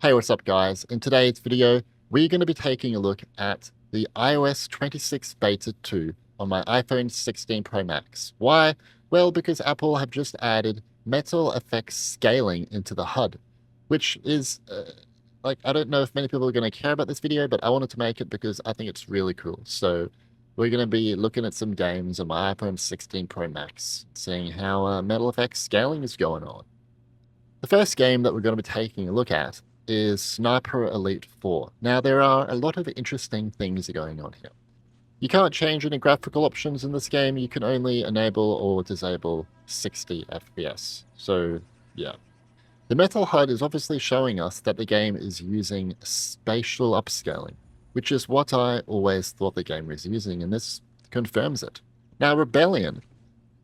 Hey, what's up guys? In today's video, we're going to be taking a look at the iOS 26 Beta 2 on my iPhone 16 Pro Max. Why? Well, because Apple have just added MetalFX scaling into the HUD, which is, I don't know if many people are going to care about this video, but I wanted to make it because I think it's really cool. So we're going to be looking at some games on my iPhone 16 Pro Max, seeing how MetalFX scaling is going on. The first game that we're going to be taking a look at is Sniper Elite 4. Now, there are a lot of interesting things going on here. You can't change any graphical options in this game. You can only enable or disable 60 FPS. So, yeah. The Metal HUD is obviously showing us that the game is using spatial upscaling, which is what I always thought the game was using, and this confirms it. Now, Rebellion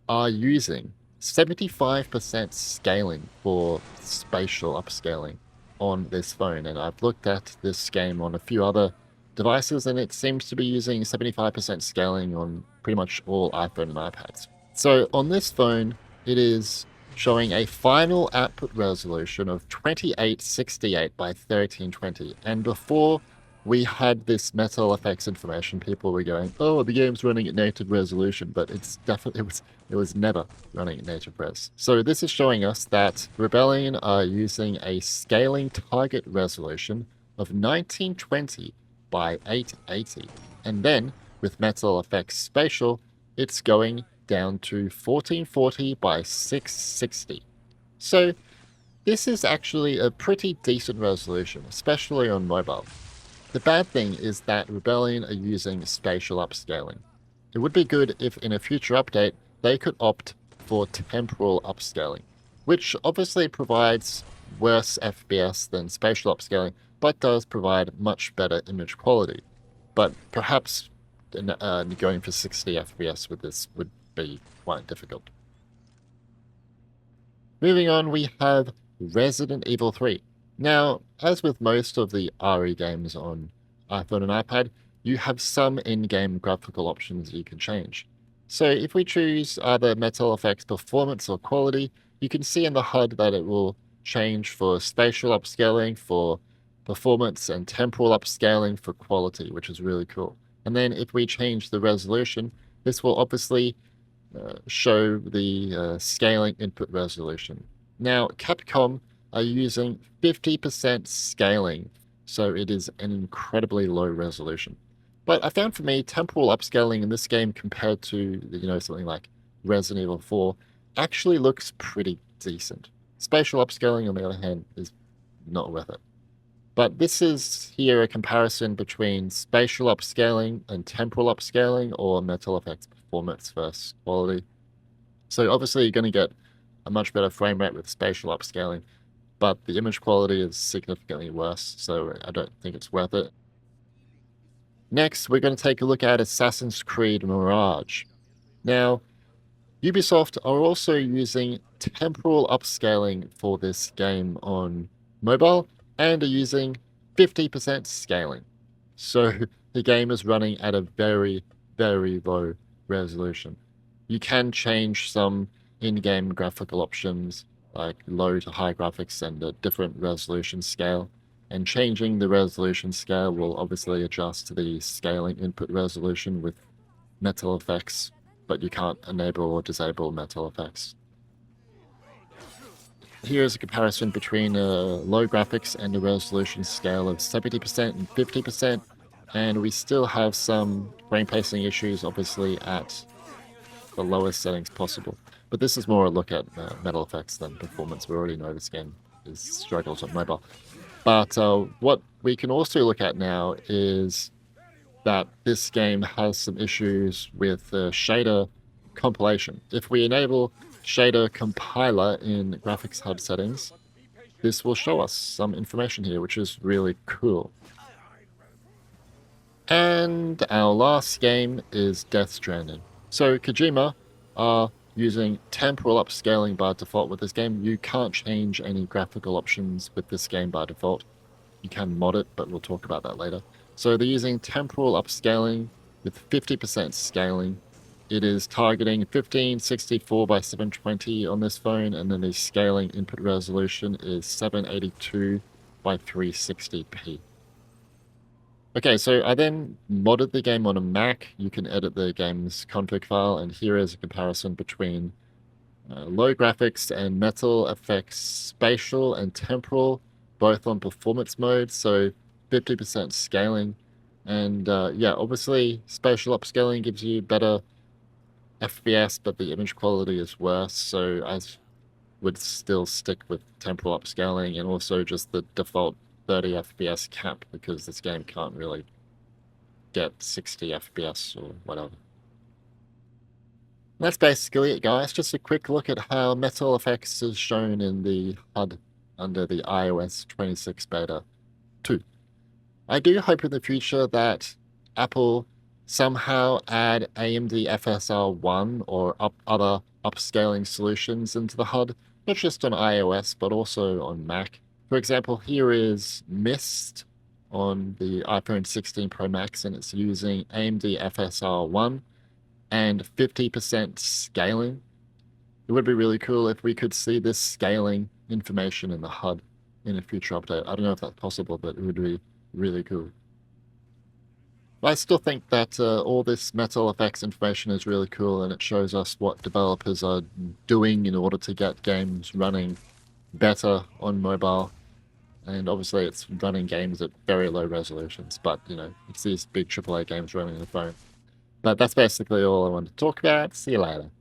are using 75% scaling for spatial upscaling on this phone. And I've looked at this game on a few other devices, and it seems to be using 75% scaling on pretty much all iPhone and iPads. So on this phone, it is showing a final output resolution of 2868 by 1320. And before we had this MetalFX information, people were going, "Oh, the game's running at native resolution," but it's definitely it was never running at native res. So this is showing us that Rebellion are using a scaling target resolution of 1920 by 880, and then with MetalFX Spatial, it's going down to 1440 by 660. So this is actually a pretty decent resolution, especially on mobile. The bad thing is that Rebellion are using spatial upscaling. It would be good if in a future update they could opt for temporal upscaling, which obviously provides worse FPS than spatial upscaling, but does provide much better image quality. But perhaps going for 60 FPS with this would be quite difficult. Moving on, we have Resident Evil 3. Now, as with most of the RE games on iPhone and iPad, you have some in-game graphical options you can change. So if we choose either MetalFX Performance or Quality, you can see in the HUD that it will change for spatial upscaling, for performance, and temporal upscaling for quality, which is really cool. And then if we change the resolution, this will obviously show the scaling input resolution. Now, Capcom are using 50% scaling, so it is an incredibly low resolution. But I found for me, temporal upscaling in this game compared to, something like Resident Evil 4 actually looks pretty decent. Spatial upscaling, on the other hand, is not worth it. But this is here a comparison between spatial upscaling and temporal upscaling, or MetalFX performance versus quality. So obviously you're going to get a much better frame rate with spatial upscaling, but the image quality is significantly worse, so I don't think it's worth it. Next, we're going to take a look at Assassin's Creed Mirage. Now, Ubisoft are also using temporal upscaling for this game on mobile, and are using 50% scaling. So the game is running at a very, very low resolution. You can change some in-game graphical options, like low to high graphics and a different resolution scale. And changing the resolution scale will obviously adjust the scaling input resolution with MetalFX, but you can't enable or disable MetalFX. Here is a comparison between low graphics and a resolution scale of 70% and 50%, and we still have some frame pacing issues, obviously, at the lowest settings possible. But this is more a look at MetalFX than performance. We already know this game struggles on mobile. But what we can also look at now is that this game has some issues with shader compilation. If we enable shader compiler in graphics HUD settings, this will show us some information here, which is really cool. And our last game is Death Stranding. So Kojima are using temporal upscaling by default with this game. You can't change any graphical options with this game by default. You can mod it, but we'll talk about that later. So they're using temporal upscaling with 50% scaling. It is targeting 1564 by 720 on this phone, and then the scaling input resolution is 782 by 360p. Okay, so I then modded the game on a Mac. You can edit the game's config file, and here is a comparison between low graphics and MetalFX spatial and temporal, both on performance mode, so 50% scaling. And yeah, obviously spatial upscaling gives you better FPS, but the image quality is worse, so I would still stick with temporal upscaling and also just the default 30 FPS cap because this game can't really get 60 FPS or whatever. That's basically it, guys. Just a quick look at how MetalFX is shown in the HUD under the iOS 26 beta 2. I do hope in the future that Apple somehow add AMD FSR1 or other upscaling solutions into the HUD, not just on iOS, but also on Mac. For example, here is Mist on the iPhone 16 Pro Max, and it's using AMD FSR1 and 50% scaling. It would be really cool if we could see this scaling information in the HUD in a future update. I don't know if that's possible, but it would be really cool. I still think that all this MetalFX information is really cool, and it shows us what developers are doing in order to get games running better on mobile. And obviously it's running games at very low resolutions, but you know, it's these big AAA games running on the phone. But that's basically all I wanted to talk about. See you later.